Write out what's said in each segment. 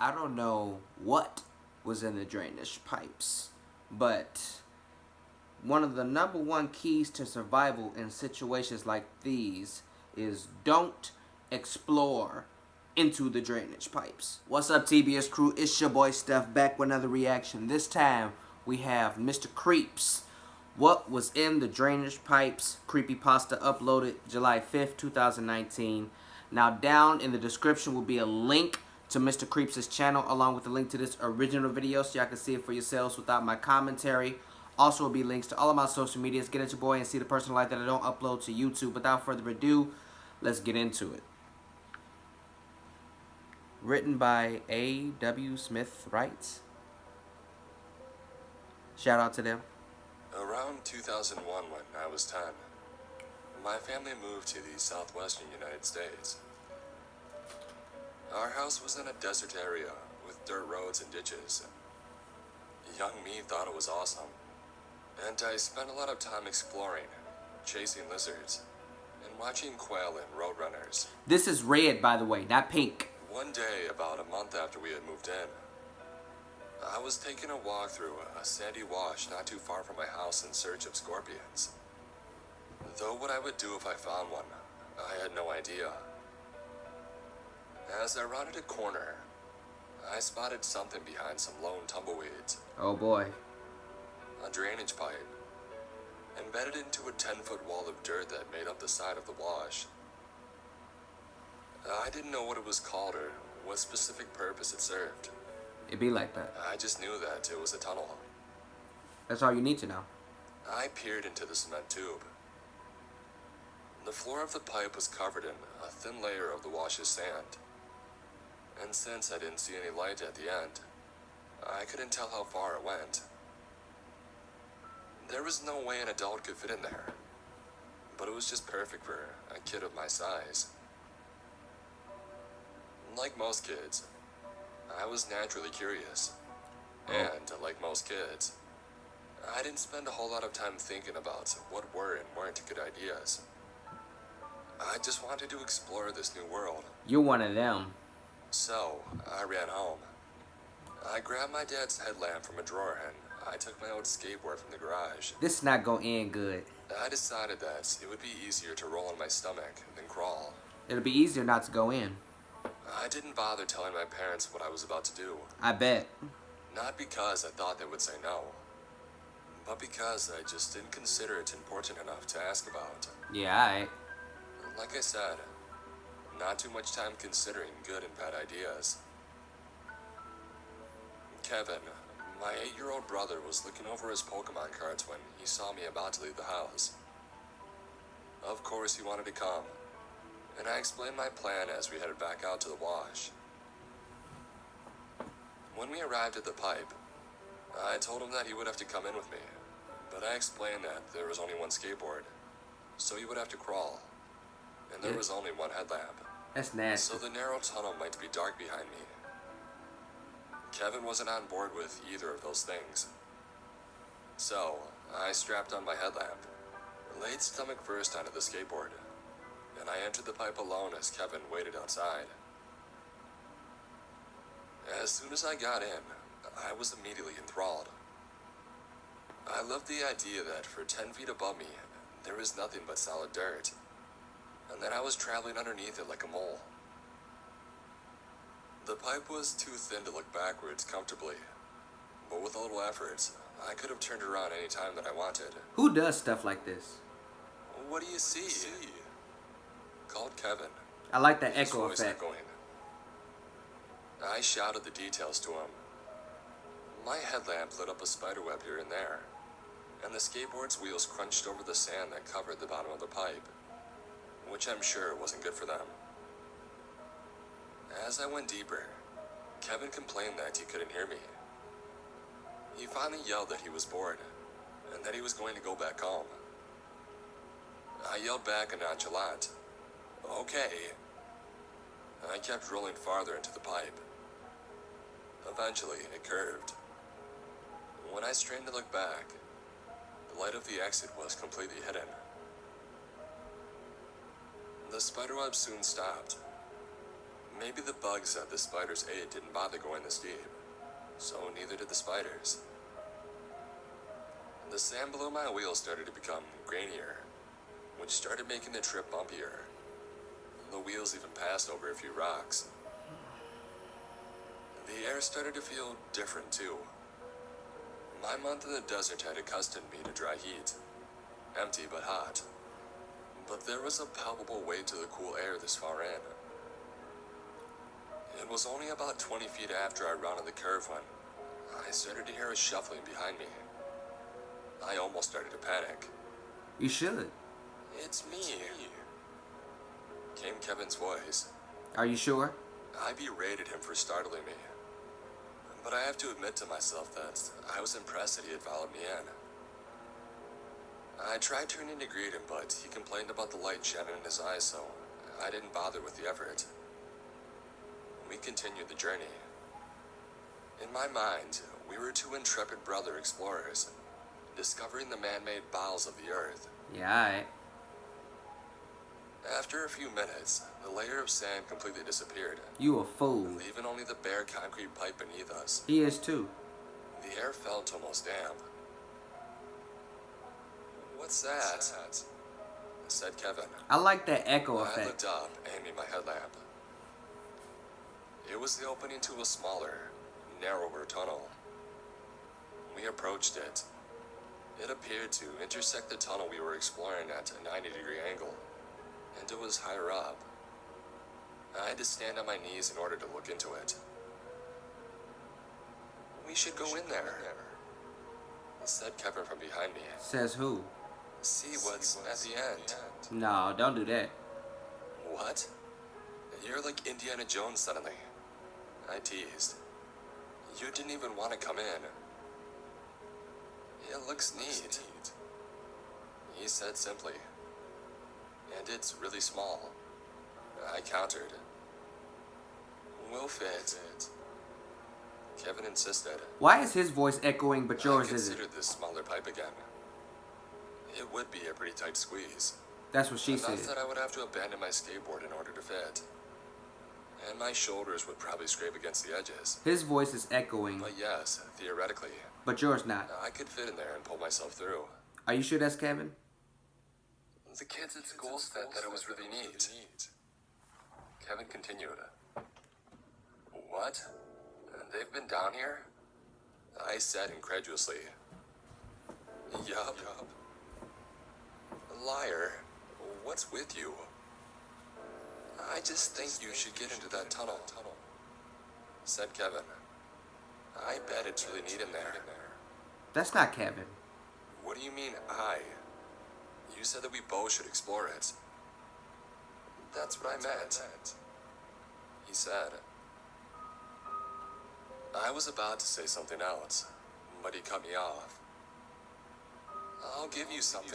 I don't know what was in the drainage pipes, but one of the number one keys to survival in situations like these is don't explore into the drainage pipes. What's up, TBS crew? It's your boy Steph back with another reaction. This time we have Mr. Creeps. What was in the drainage pipes? Creepypasta uploaded July 5th, 2019. Now down in the description will be a link to Mr. Creeps' channel along with a link to this original video so y'all can see it for yourselves without my commentary. Also will be links to all of my social medias. Get at your boy and see the personal life that I don't upload to YouTube. Without further ado, let's get into it. Written by A.W. Smith Writes. Shout out to them. Around 2001, when I was 10, my family moved to the southwestern United States. Our house was in a desert area with dirt roads and ditches. Young me thought it was awesome, and I spent a lot of time exploring, chasing lizards, and watching quail and roadrunners. This is red, by the way, not pink. One day, about a month after we had moved in, I was taking a walk through a sandy wash not too far from my house in search of scorpions. Though what I would do if I found one, I had no idea. As I rounded a corner, I spotted something behind some lone tumbleweeds. Oh boy. A drainage pipe, embedded into a 10-foot wall of dirt that made up the side of the wash. I didn't know what it was called or what specific purpose it served. It be like that. I just knew that it was a tunnel. That's all you need to know. I peered into the cement tube. The floor of the pipe was covered in a thin layer of the wash's sand. And since I didn't see any light at the end, I couldn't tell how far it went. There was no way an adult could fit in there, but it was just perfect for a kid of my size. Like most kids, I was naturally curious, and like most kids, I didn't spend a whole lot of time thinking about what were and weren't good ideas. I just wanted to explore this new world. You're one of them. So, I ran home. I grabbed my dad's headlamp from a drawer and I took my old skateboard from the garage. This is not gonna end good. I decided that it would be easier to roll on my stomach than crawl. It'll be easier not to go in. I didn't bother telling my parents what I was about to do. I bet. Not because I thought they would say no, but because I just didn't consider it important enough to ask about. Yeah, alright. Like I said, not too much time considering good and bad ideas. Kevin, my 8-year-old brother, was looking over his Pokemon cards when he saw me about to leave the house. Of course, he wanted to come, and I explained my plan as we headed back out to the wash. When we arrived at the pipe, I told him that he would have to come in with me, but I explained that there was only one skateboard, so he would have to crawl, and there was only one headlamp. That's nasty. So the narrow tunnel might be dark behind me. Kevin wasn't on board with either of those things. So, I strapped on my headlamp, laid stomach first onto the skateboard, and I entered the pipe alone as Kevin waited outside. As soon as I got in, I was immediately enthralled. I loved the idea that for 10 feet above me, there was nothing but solid dirt, and that I was traveling underneath it like a mole. The pipe was too thin to look backwards comfortably, but with a little effort, I could have turned around any time that I wanted. Who does stuff like this? What do you see? Called Kevin. I like that His echo voice effect. echoing. I shouted the details to him. My headlamp lit up a spiderweb here and there, and the skateboard's wheels crunched over the sand that covered the bottom of the pipe, which I'm sure wasn't good for them. As I went deeper, Kevin complained that he couldn't hear me. He finally yelled that he was bored, and that he was going to go back home. I yelled back a nonchalant, "Okay." I kept rolling farther into the pipe. Eventually, it curved. When I strained to look back, the light of the exit was completely hidden. The spiderweb soon stopped. Maybe the bugs that the spiders ate didn't bother going this deep, so neither did the spiders. The sand below my wheels started to become grainier, which started making the trip bumpier. The wheels even passed over a few rocks. The air started to feel different too. My month in the desert had accustomed me to dry heat, empty but hot. But there was a palpable weight to the cool air this far in. It was only about 20 feet after I rounded the curve when I started to hear a shuffling behind me. I almost started to panic. You should. It's me, came Kevin's voice. Are you sure? I berated him for startling me. But I have to admit to myself that I was impressed that he had followed me in. I tried turning to greet him, but he complained about the light shining in his eyes, so I didn't bother with the effort. We continued the journey. In my mind, we were two intrepid brother explorers, discovering the man-made bowels of the earth. Yeah, alright. After a few minutes, the layer of sand completely disappeared, You a fool. leaving only the bare concrete pipe beneath us. He is too. The air felt almost damp. What's that? Said Kevin. I like that echo I effect. looked up, aiming my headlamp. It was the opening to a smaller, narrower tunnel. We approached it. It appeared to intersect the tunnel we were exploring at a 90-degree angle, and it was higher up. I had to stand on my knees in order to look into it. We should go in there, said Kevin from behind me. Says who? See what's at the end. No, don't do that. What? You're like Indiana Jones suddenly. I teased. You didn't even want to come in. It looks neat, he said simply. And it's really small. I countered. We'll fit. Kevin insisted. Why is his voice echoing but yours I isn't? considered this smaller pipe again. It would be a pretty tight squeeze. That's what she Enough said. that I would have to abandon my skateboard in order to fit. And my shoulders would probably scrape against the edges. His voice is echoing, But yes, theoretically, but yours not. I could fit in there and pull myself through. Are you sure that's Kevin? The kids at school said that it was really neat. Kevin continued. What? They've been down here? I said incredulously. Yup. Liar. What's with you? I just think you should get into that tunnel, said Kevin. I bet it's really neat in there. That's not Kevin. What do you mean, I? You said that we both should explore it. That's what I meant, he said. I was about to say something else, but he cut me off. I'll give you something,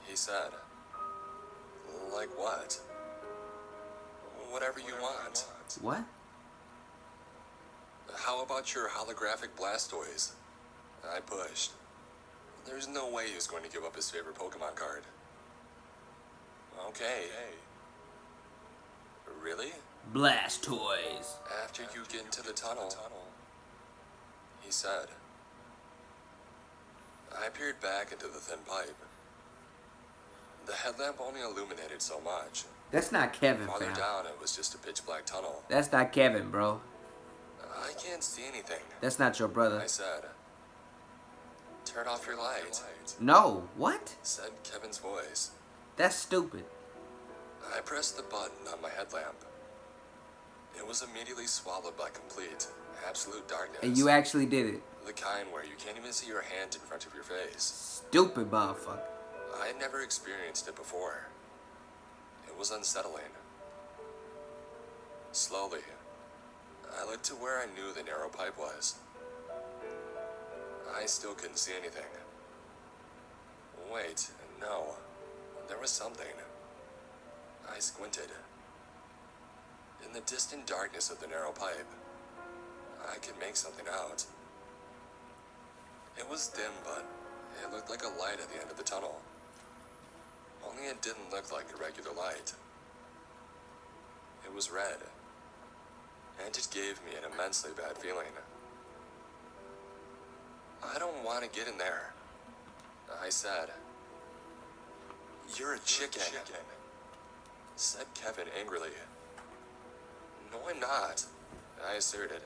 he said. Like what? Whatever you want. What? How about your holographic Blastoise? I pushed. There's no way he was going to give up his favorite Pokemon card. Okay. Really? Blastoise. After you get into the tunnel, he said. I peered back into the thin pipe. The headlamp only illuminated so much. That's not Kevin, Farther fam. down, it was just a pitch black tunnel. That's not Kevin, bro. I can't see anything, That's not your brother. I said. Turn off your light, No. What? said Kevin's voice. That's stupid. I pressed the button on my headlamp. It was immediately swallowed by complete, absolute darkness. And you actually did it. The kind where you can't even see your hand in front of your face. Stupid motherfucker. I had never experienced it before. It was unsettling. Slowly, I looked to where I knew the narrow pipe was. I still couldn't see anything. Wait, no. There was something. I squinted. In the distant darkness of the narrow pipe, I could make something out. It was dim, but it looked like a light at the end of the tunnel. Only it didn't look like a regular light. It was red, and it gave me an immensely bad feeling. I don't want to get in there, I said. You're a chicken, said Kevin angrily. No, I'm not, I asserted.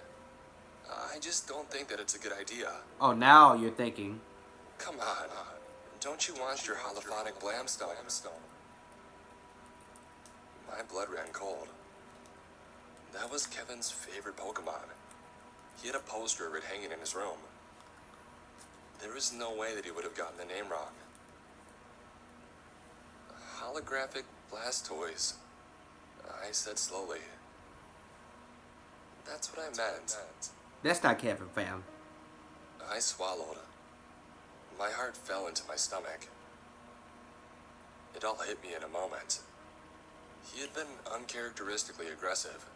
I just don't think that it's a good idea. Oh, now you're thinking. Come on, don't you want your holophonic blamstone? My blood ran cold. That was Kevin's favorite Pokemon. He had a poster of it hanging in his room. There was no way that he would have gotten the name wrong. Holographic Blastoise, I said slowly. That's what I meant. That's not Kevin, fam. I swallowed. My heart fell into my stomach. It all hit me in a moment. He had been uncharacteristically aggressive.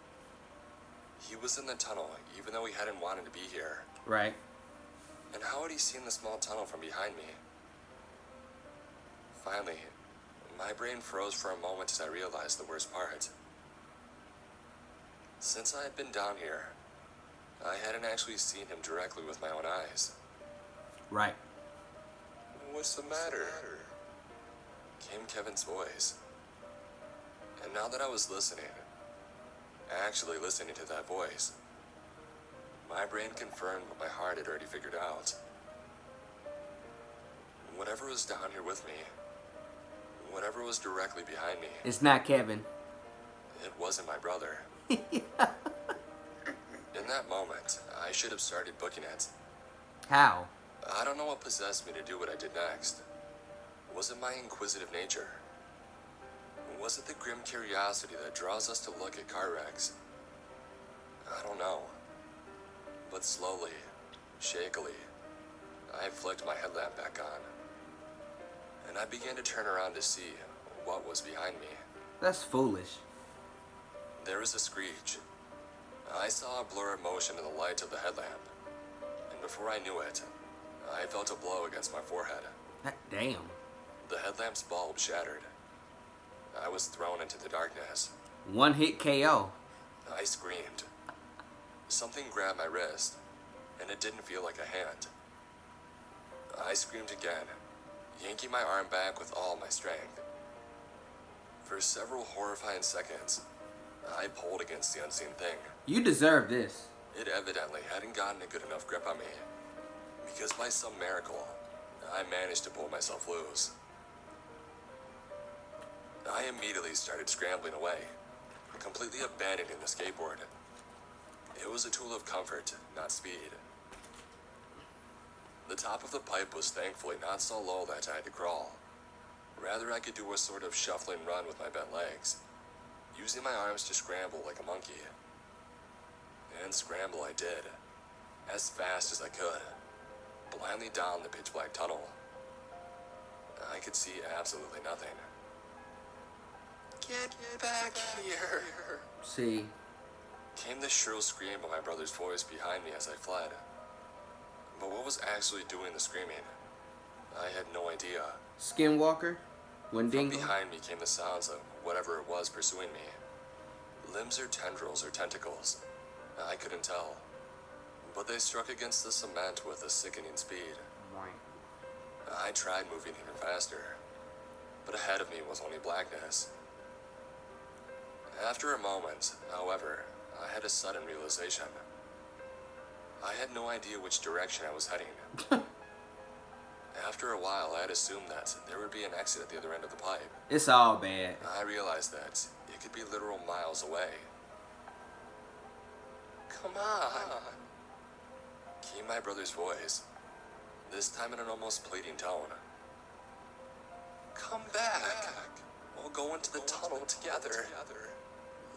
He was in the tunnel, even though he hadn't wanted to be here. Right. And how had he seen the small tunnel from behind me? Finally, my brain froze for a moment as I realized the worst part. Since I had been down here, I hadn't actually seen him directly with my own eyes. Right. What's the matter? Came Kevin's voice. And now that I was listening, actually listening to that voice, my brain confirmed what my heart had already figured out. Whatever was down here with me, whatever was directly behind me, It's not Kevin. it wasn't my brother. In that moment, I should have started booking it. How? I don't know what possessed me to do what I did next. Was it my inquisitive nature? Was it the grim curiosity that draws us to look at car wrecks? I don't know. But slowly, shakily, I flicked my headlamp back on. And I began to turn around to see what was behind me. That's foolish. There was a screech. I saw a blur of motion in the light of the headlamp. And before I knew it, I felt a blow against my forehead. Damn. The headlamp's bulb shattered. I was thrown into the darkness. One hit KO. I screamed. Something grabbed my wrist, and it didn't feel like a hand. I screamed again, yanking my arm back with all my strength. For several horrifying seconds, I pulled against the unseen thing. You deserve this. It evidently hadn't gotten a good enough grip on me, because by some miracle, I managed to pull myself loose. I immediately started scrambling away, completely abandoning the skateboard. It was a tool of comfort, not speed. The top of the pipe was thankfully not so low that I had to crawl. Rather, I could do a sort of shuffling run with my bent legs, using my arms to scramble like a monkey. And scramble I did, as fast as I could, blindly down the pitch-black tunnel. I could see absolutely nothing. Get back here! See. Came the shrill scream of my brother's voice behind me as I fled. But what was actually doing the screaming? I had no idea. Skinwalker? From Wendigo? behind me came the sounds of whatever it was pursuing me. Limbs or tendrils or tentacles. I couldn't tell. But they struck against the cement with a sickening speed. I tried moving even faster, but ahead of me was only blackness. After a moment, however, I had a sudden realization. I had no idea which direction I was heading. After a while, I had assumed that there would be an exit at the other end of the pipe. It's all bad. I realized that it could be literal miles away. Come on! Came my brother's voice, this time in an almost pleading tone. Come back! We'll go into the tunnel together.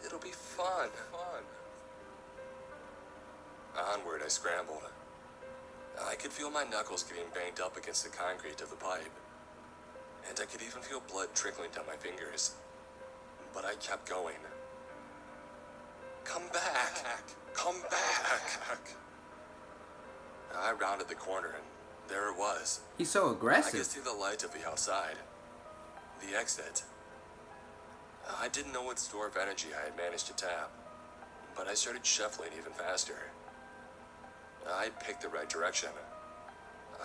It'll be fun. Onward I scrambled. I could feel my knuckles getting banged up against the concrete of the pipe, and I could even feel blood trickling down my fingers. But I kept going. Come back! Come back! I rounded the corner, and there it was. He's so I aggressive. could see the light of the outside. The exit. I didn't know what store of energy I had managed to tap, but I started shuffling even faster. I picked the right direction.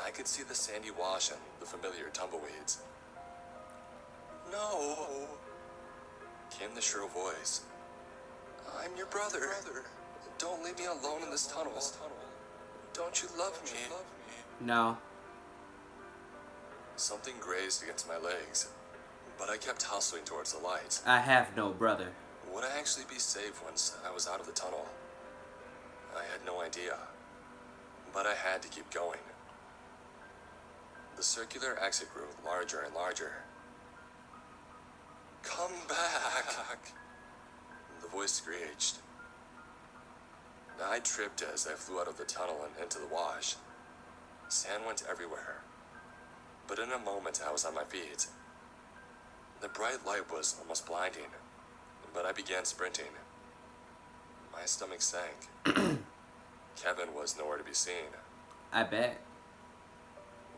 I could see the sandy wash and the familiar tumbleweeds. No, came the shrill voice. I'm your brother. Don't leave me alone in this tunnel. Don't you love me? No. Something grazed against my legs, but I kept hustling towards the light. I have no brother. Would I actually be safe once I was out of the tunnel? I had no idea, but I had to keep going. The circular exit grew larger and larger. Come back! The voice screeched. I tripped as I flew out of the tunnel and into the wash. Sand went everywhere, but in a moment I was on my feet. The bright light was almost blinding, but I began sprinting. My stomach sank. Kevin was nowhere to be seen. I bet.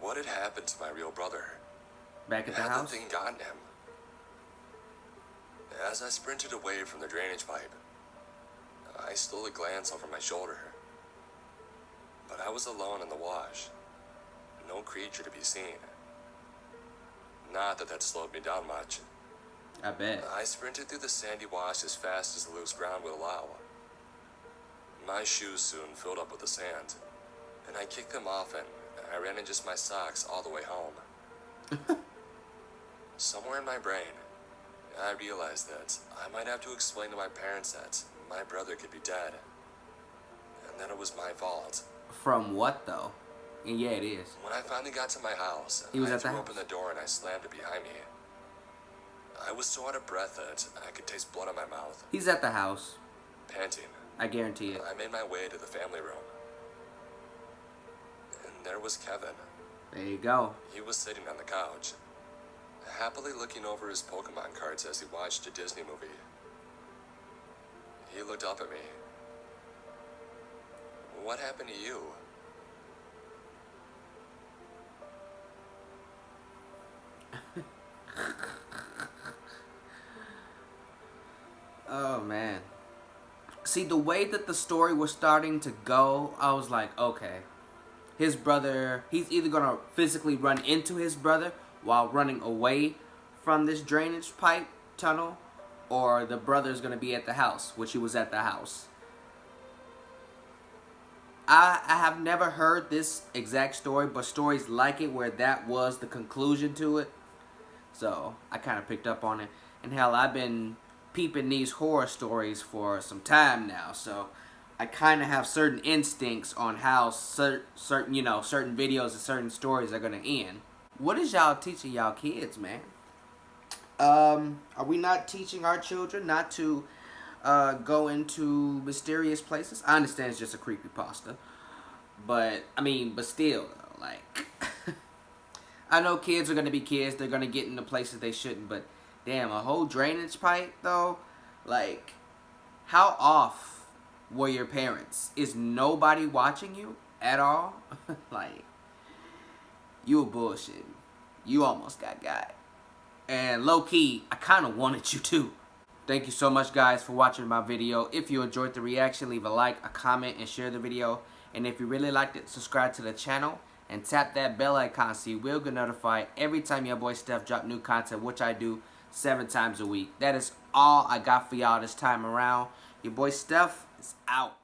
What had happened to my real brother? Back at the Had house? the thing gotten him? As I sprinted away from the drainage pipe, I stole a glance over my shoulder. But I was alone in the wash. No creature to be seen. Not that that slowed me down much. I bet. I sprinted through the sandy wash as fast as the loose ground would allow. My shoes soon filled up with the sand, and I kicked them off and I ran in just my socks all the way home. Somewhere in my brain, I realized that I might have to explain to my parents that my brother could be dead, and that it was my fault. From what, though? And yeah, it is. When I finally got to my house, He was I at the threw house. open the door and I slammed it behind me. I was so out of breath that I could taste blood in my mouth. He's at the house. Panting, I guarantee it. I made my way to the family room. And there was Kevin. There you go. He was sitting on the couch, happily looking over his Pokemon cards as he watched a Disney movie. He looked up at me. What happened to you? Oh, man. See, the way that the story was starting to go, I was like, okay. His brother, he's either going to physically run into his brother while running away from this drainage pipe tunnel, or the brother's going to be at the house, which he was at the house. I have never heard this exact story, but stories like it where that was the conclusion to it. So, I kind of picked up on it. And hell, I've been peeping these horror stories for some time now, so I kind of have certain instincts on how certain videos and certain stories are going to end. What is y'all teaching y'all kids, man? Are we not teaching our children not to go into mysterious places? I understand it's just a creepypasta, but still, like, I know kids are gonna be kids. They're gonna get into places they shouldn't. But damn, a whole drainage pipe though, like, how off were your parents? Is nobody watching you at all? Like, you were bullshitting. You almost got. And low-key, I kind of wanted you to. Thank you so much, guys, for watching my video. If you enjoyed the reaction, leave a like, a comment, and share the video. And if you really liked it, subscribe to the channel and tap that bell icon so you will get notified every time your boy Steph drop new content, which I do 7 times a week. That is all I got for y'all this time around. Your boy Steph is out.